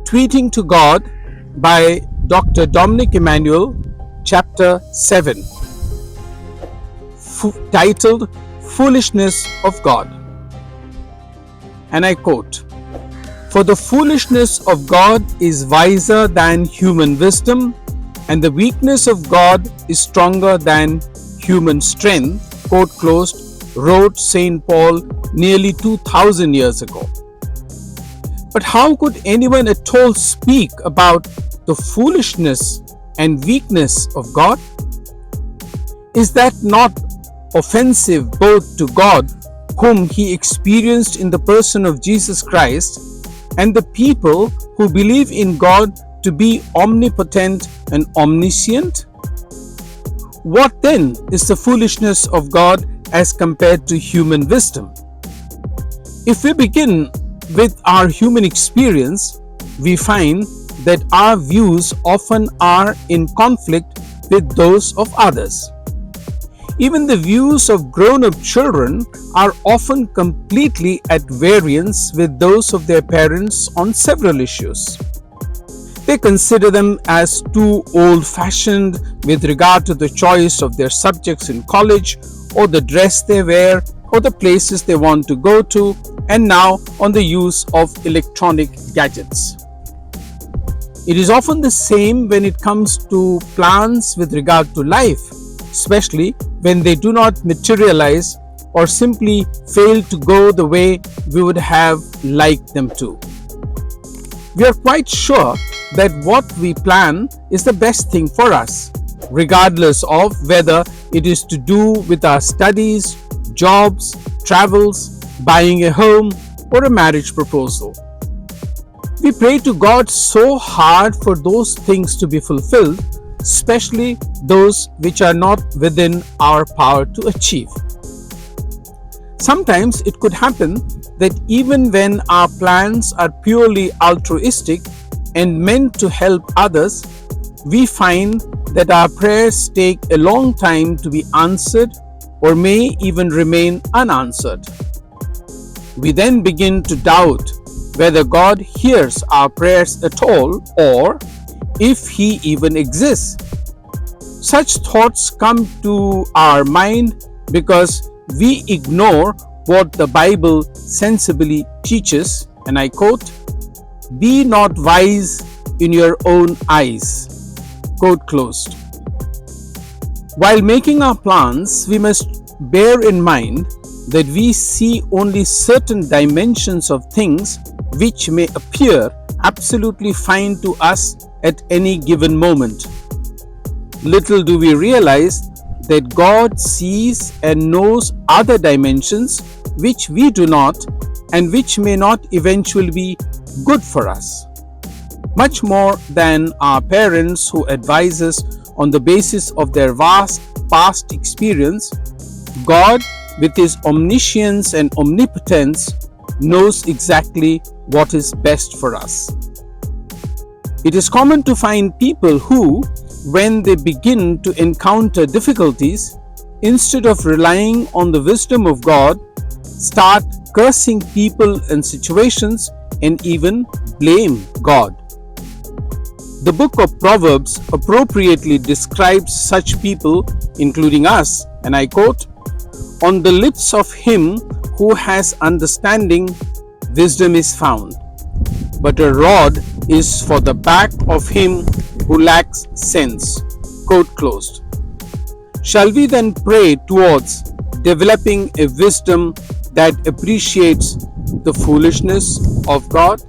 Tweeting to God by Dr. Dominic Emmanuel, chapter 7, titled Foolishness of God. And I quote, "For the foolishness of God is wiser than human wisdom, and the weakness of God is stronger than human strength," quote closed, wrote St. Paul nearly 2000 years ago. But how could anyone at all speak about the foolishness and weakness of God? Is that not offensive both to God, whom he experienced in the person of Jesus Christ, and the people who believe in God to be omnipotent and omniscient? What then is the foolishness of God as compared to human wisdom? If we begin with our human experience, we find that our views often are in conflict with those of others. Even the views of grown-up children are often completely at variance with those of their parents on several issues. They consider them as too old-fashioned with regard to the choice of their subjects in college, or the dress they wear, or the places they want to go to, and now on the use of electronic gadgets. It is often the same when it comes to plans with regard to life, especially when they do not materialize or simply fail to go the way we would have liked them to. We are quite sure that what we plan is the best thing for us, regardless of whether it is to do with our studies, jobs, travels, buying a home, or a marriage proposal. We pray to God so hard for those things to be fulfilled, especially those which are not within our power to achieve. Sometimes it could happen that even when our plans are purely altruistic and meant to help others, we find that our prayers take a long time to be answered or may even remain unanswered. We then begin to doubt whether God hears our prayers at all, or if He even exists. Such thoughts come to our mind because we ignore what the Bible sensibly teaches, and I quote, "Be not wise in your own eyes," quote closed. While making our plans, we must bear in mind that we see only certain dimensions of things which may appear absolutely fine to us at any given moment. Little do we realize that God sees and knows other dimensions which we do not, and which may not eventually be good for us. Much more than our parents who advise us on the basis of their vast past experience, God, with His omniscience and omnipotence, knows exactly what is best for us. It is common to find people who, when they begin to encounter difficulties, instead of relying on the wisdom of God, start cursing people and situations and even blame God. The book of Proverbs appropriately describes such people, including us, and I quote, "On the lips of him who has understanding, wisdom is found, but a rod is for the back of him who lacks sense," quote closed. Shall we then pray towards developing a wisdom that appreciates the foolishness of God?